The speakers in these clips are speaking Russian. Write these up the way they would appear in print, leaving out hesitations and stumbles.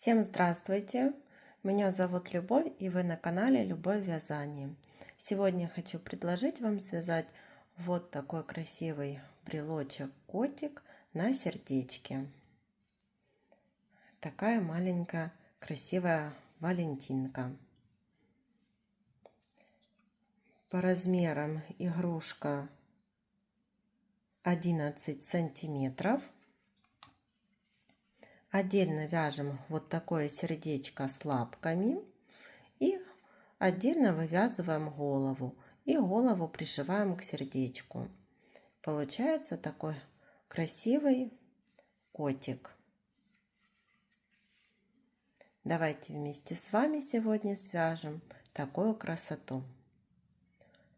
Всем здравствуйте! Меня зовут Любовь, и вы на канале Любовь в вязании. Сегодня я хочу предложить вам связать вот такой красивый брелочек-котик на сердечке. Такая маленькая красивая Валентинка. По размерам игрушка 11 сантиметров. Отдельно вяжем вот такое сердечко с лапками и отдельно вывязываем голову и голову пришиваем к сердечку. Получается такой красивый котик. Давайте вместе с вами сегодня свяжем такую красоту.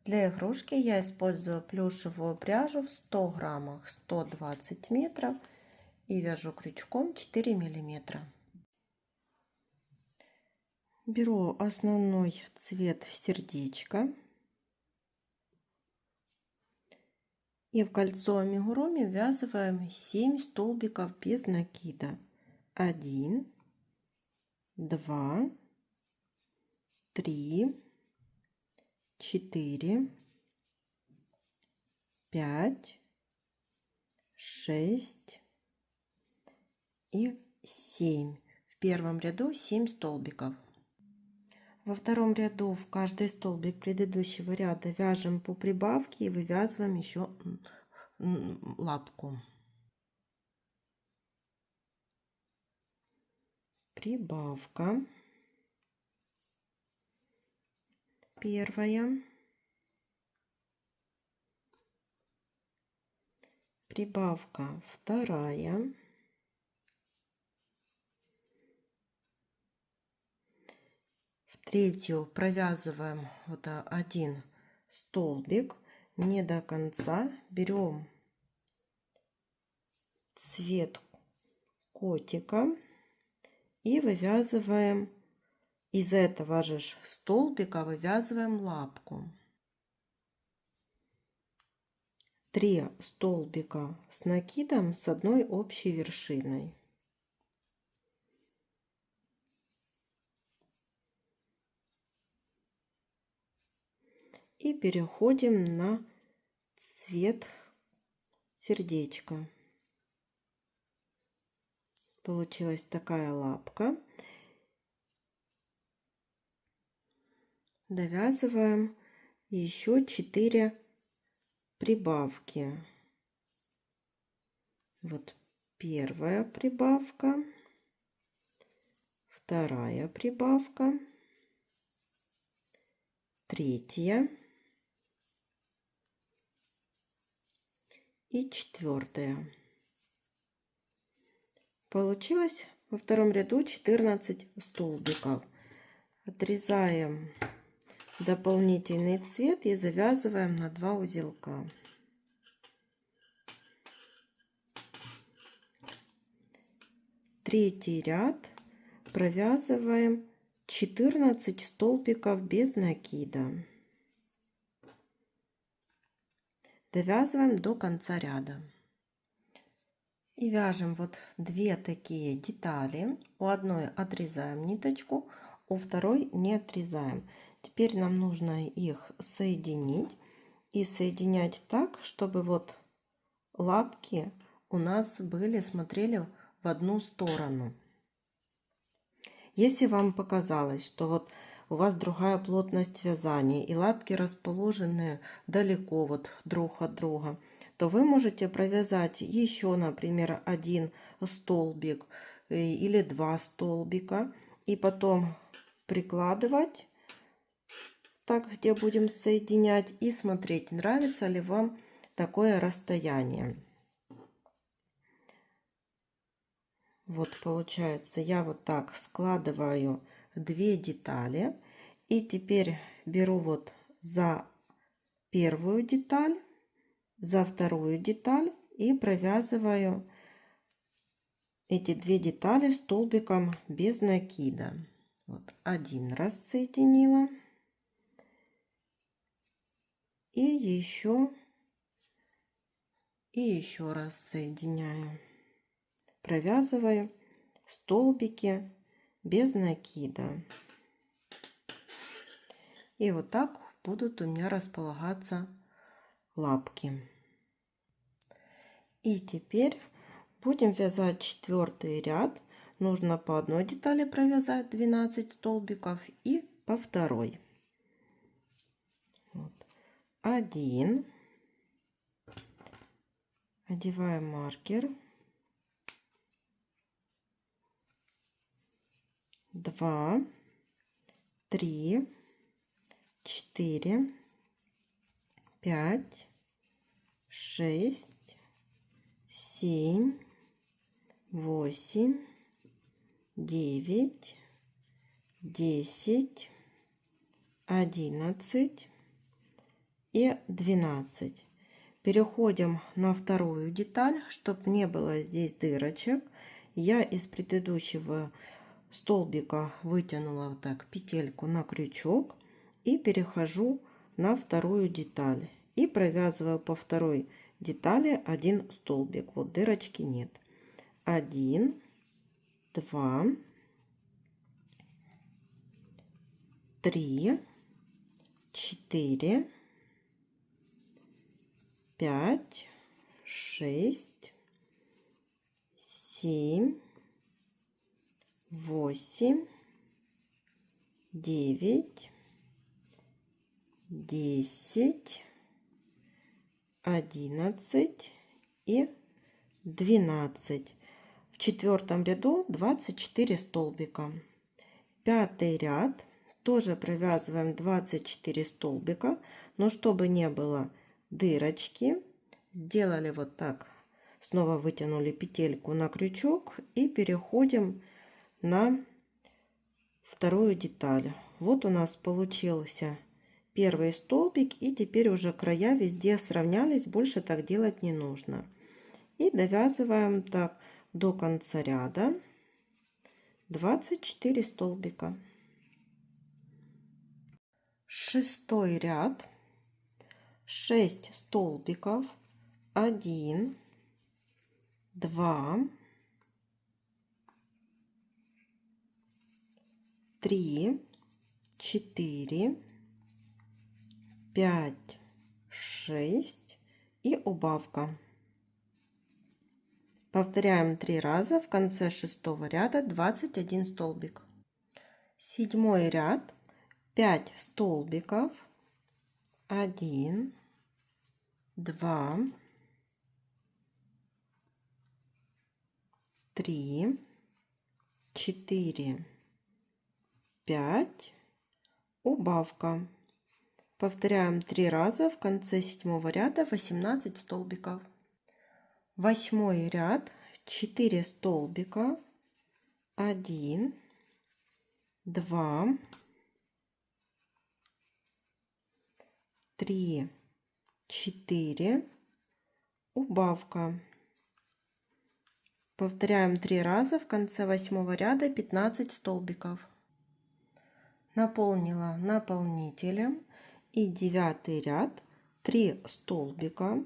Для игрушки я использую плюшевую пряжу в 100 граммах 120 метров и вяжу крючком 4 миллиметра. Беру основной цвет сердечка и в кольцо амигуруми ввязываем 7 столбиков без накида. 1, 2, 3, 4, 5, 6 и 7. В первом ряду 7 столбиков. Во втором ряду в каждый столбик предыдущего ряда вяжем по прибавке и вывязываем еще лапку. Прибавка. Первая. Прибавка вторая. Третью провязываем вот один столбик не до конца, берем цвет котика и вывязываем из этого же столбика вывязываем лапку. 3 столбика с накидом с одной общей вершиной. И переходим на цвет сердечка. Получилась такая лапка. Довязываем еще 4 прибавки. Вот первая прибавка, вторая прибавка, третья и четвертая. Получилось во втором ряду 14 столбиков. Отрезаем дополнительный цвет и завязываем на 2 узелка. Третий ряд провязываем 14 столбиков без накида. Довязываем до конца ряда. И вяжем вот 2 такие детали. У одной отрезаем ниточку, у второй не отрезаем. Теперь нам нужно их соединить и соединять так, чтобы вот лапки у нас смотрели в одну сторону. Если вам показалось, что вот у вас другая плотность вязания и лапки расположены далеко вот друг от друга, то вы можете провязать еще, например, 1 столбик или 2 столбика и потом прикладывать так, где будем соединять, и смотреть, нравится ли вам такое расстояние. Вот получается, я вот так складываю 2 детали и теперь беру вот за первую деталь, за вторую деталь и провязываю эти 2 детали столбиком без накида. Вот один раз соединила и еще раз соединяю. Провязываю столбики без накида. И вот так будут у меня располагаться лапки. И теперь будем вязать 4-й ряд. Нужно по одной детали провязать 12 столбиков и по второй. Вот. 1. Одеваем маркер. 2, 3, 4, 5, 6, 7, 8, 9, 10, 11 и 12. Переходим на вторую деталь, чтобы не было здесь дырочек. Я из предыдущего столбика вытянула вот так петельку на крючок и перехожу на вторую деталь и провязываю по второй детали один столбик. Вот дырочки нет. 1, 2, 3, 4, 5, 6, 7, 8, 9, 10, 11 и 12. В 4-м ряду 24 столбика. 5-й ряд тоже провязываем 24 столбика, но чтобы не было дырочки, сделали вот так. Снова вытянули петельку на крючок и переходим на вторую деталь. Вот у нас получился первый столбик, и теперь уже края везде сравнялись, больше так делать не нужно. И довязываем так до конца ряда 24 столбика. 6-й ряд, 6 столбиков, 1, 2, 3, 4, 5, 6 и убавка. Повторяем 3 раза. В конце 6-го ряда 21 столбик. 7-й ряд, 5 столбиков, 1, 2, 3, 4, 5, убавка. Повторяем 3 раза. В конце 7-го ряда 18 столбиков. 8-й ряд, 4 столбика, 1, 2, 3, 4, убавка. Повторяем 3 раза. В конце 8-го ряда 15 столбиков. Наполнила наполнителем. И 9-й ряд, 3 столбика,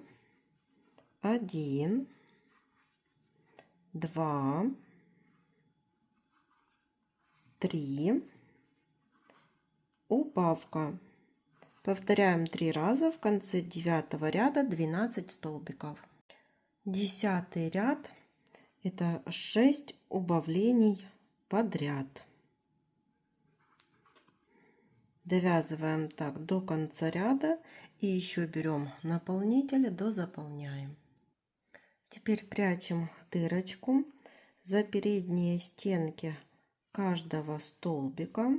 1, 2, 3, убавка. Повторяем 3 раза. В конце 9-го ряда 12 столбиков. 10-й ряд, это 6 убавлений подряд. Довязываем так до конца ряда и еще берем наполнитель, дозаполняем. Теперь прячем дырочку за передние стенки каждого столбика.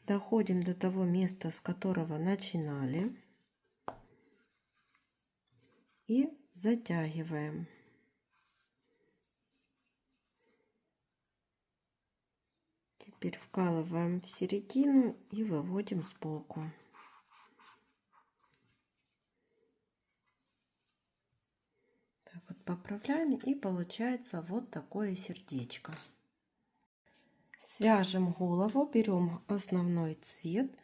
Доходим до того места, с которого начинали, и затягиваем. Теперь вкалываем в середину и выводим сбоку. Так вот поправляем, и получается вот такое сердечко. Свяжем голову, берем основной цвет,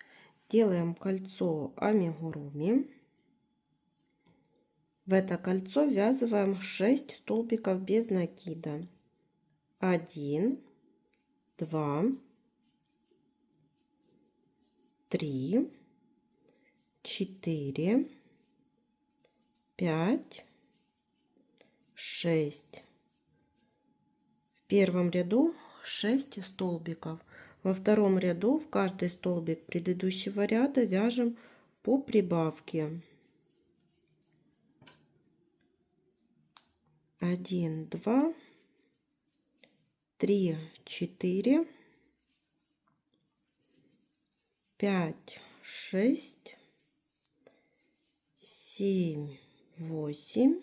делаем кольцо амигуруми, В это кольцо ввязываем 6 столбиков без накида. 1, 2, 3, 4, 5, 6. В первом ряду 6 столбиков. Во втором ряду в каждый столбик предыдущего ряда вяжем по прибавке. 1, 2, 3, 4, 5, 6, 7, 8,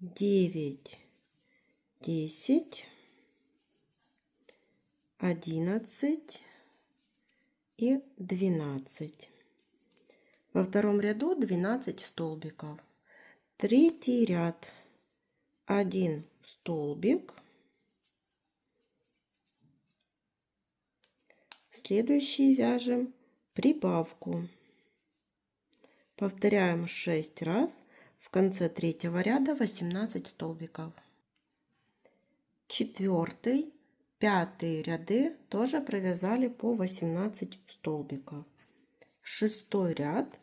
9, 10, 11 и 12. Во втором ряду 12 столбиков. Третий ряд 1 столбик. В следующий вяжем прибавку. Повторяем 6 раз. В конце третьего ряда 18 столбиков. Четвертый, пятый ряды тоже провязали по 18 столбиков. Шестой ряд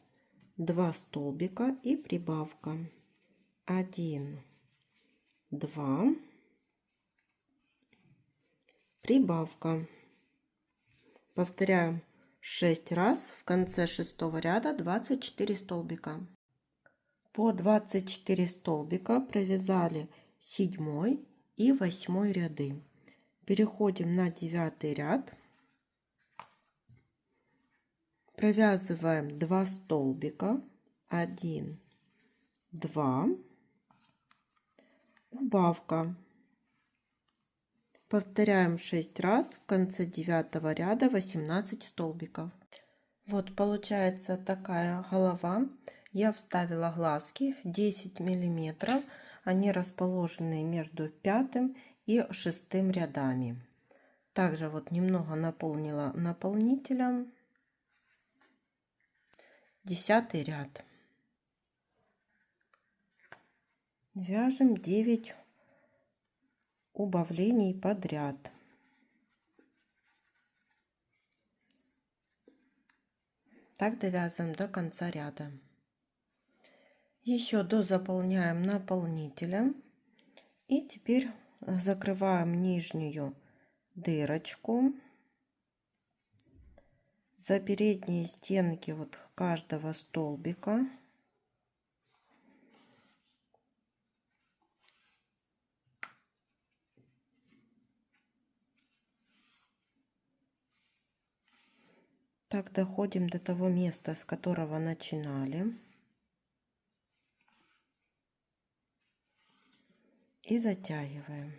2 столбика и прибавка. 1, 2, прибавка. Повторяем 6 раз. В конце шестого ряда 24 столбика. По 24 столбика провязали 7 и 8 ряды. Переходим на 9 ряд. Провязываем 2 столбика. 1, 2, убавка. Повторяем 6 раз. В конце 9 ряда 18 столбиков. Вот получается такая голова. Я вставила глазки 10 миллиметров. Они расположены между 5 и 6 рядами. Также вот немного наполнила наполнителем. 10 ряд. Вяжем 9 убавлений подряд. Так довязываем до конца ряда. Еще дозаполняем наполнителем. И теперь закрываем нижнюю дырочку. За передние стенки вот каждого столбика. Так доходим до того места, с которого начинали. И затягиваем.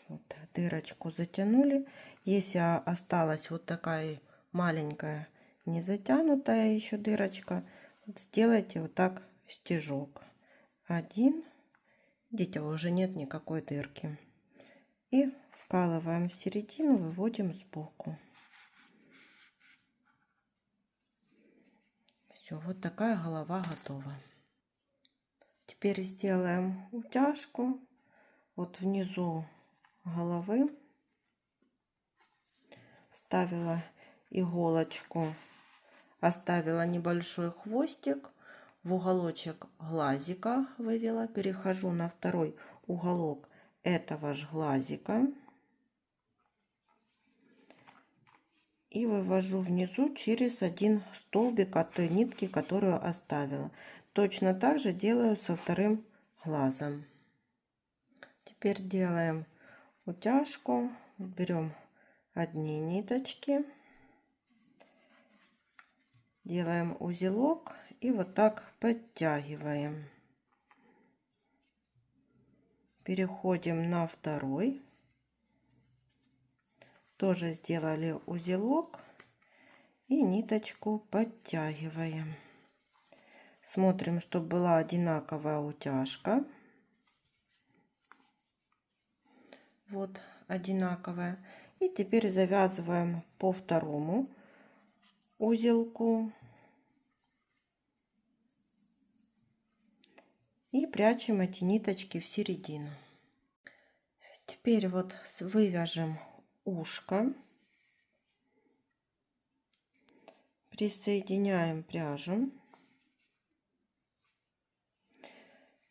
Вот, дырочку затянули. Если осталась вот такая маленькая, не затянутая еще дырочка, вот сделайте вот так стежок. 1. Видите, уже нет никакой дырки. И вкалываем в середину, выводим сбоку. Все, вот такая голова готова. Теперь сделаем утяжку. Вот внизу головы вставила иголочку, оставила небольшой хвостик, в уголочек глазика вывела, перехожу на второй уголок этого же глазика и вывожу внизу через один столбик от той нитки, которую оставила. Точно так же делаю со вторым глазом. Теперь делаем утяжку, берем одни ниточки, делаем узелок и вот так подтягиваем. Переходим на второй. Тоже сделали узелок и ниточку подтягиваем. Смотрим, чтобы была одинаковая утяжка. Вот одинаковая. И теперь завязываем по второму узелку. И прячем эти ниточки в середину. Теперь вот вывяжем ушко. Присоединяем пряжу.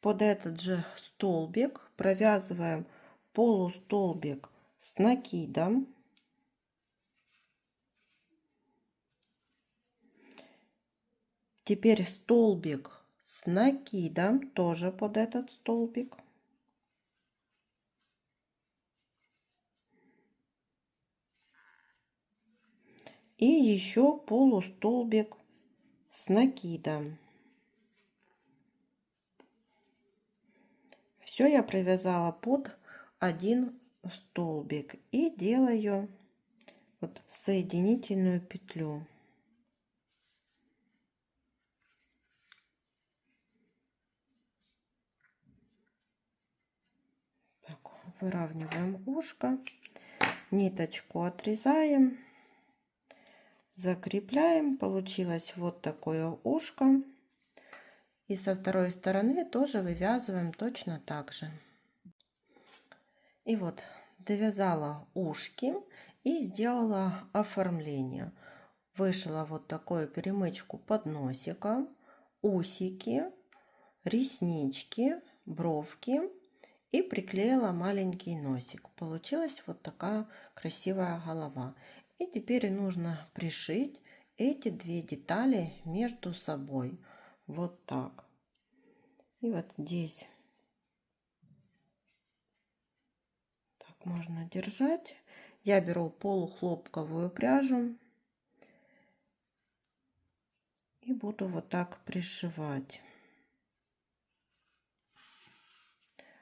Под этот же столбик провязываем полустолбик с накидом. Теперь столбик с накидом тоже под этот столбик. И еще полустолбик с накидом. Все я провязала под один столбик и делаю вот соединительную петлю. Так, выравниваем ушко, ниточку отрезаем, закрепляем. Получилось вот такое ушко. И со второй стороны тоже вывязываем точно так же. И вот довязала ушки и сделала оформление. Вышила вот такую перемычку под носиком, усики, реснички, бровки и приклеила маленький носик. Получилась вот такая красивая голова. И теперь нужно пришить эти две детали между собой. Вот так. И вот здесь так можно держать. Я беру полухлопковую пряжу и буду вот так пришивать.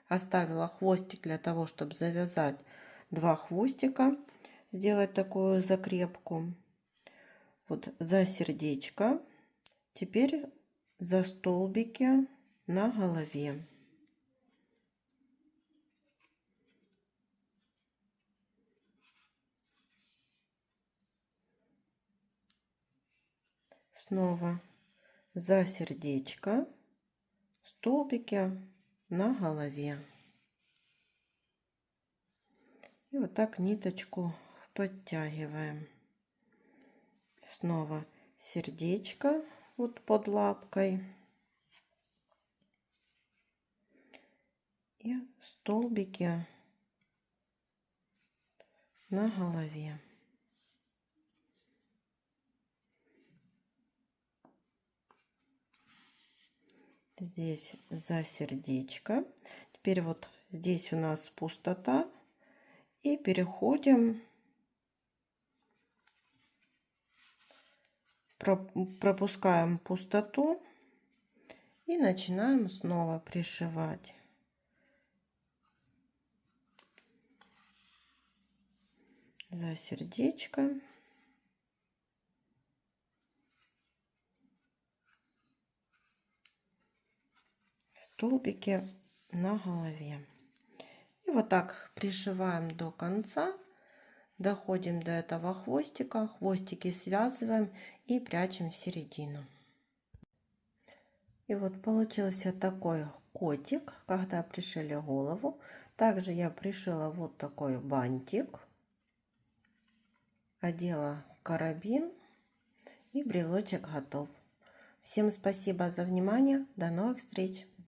Оставила хвостик для того, чтобы завязать два хвостика, сделать такую закрепку. Вот за сердечко. Теперь за столбики на голове. Снова за сердечко, столбики на голове. И вот так ниточку подтягиваем. Снова сердечко вот под лапкой. И столбики на голове. Здесь за сердечко. Теперь вот здесь у нас пустота. И переходим, пропускаем пустоту и начинаем снова пришивать. За сердечко. Столбики на голове. И вот так пришиваем до конца. Доходим до этого хвостика. Хвостики связываем и прячем в середину. И вот получился такой котик, когда пришили голову. Также я пришила вот такой бантик. Одела карабин. И брелочек готов. Всем спасибо за внимание. До новых встреч!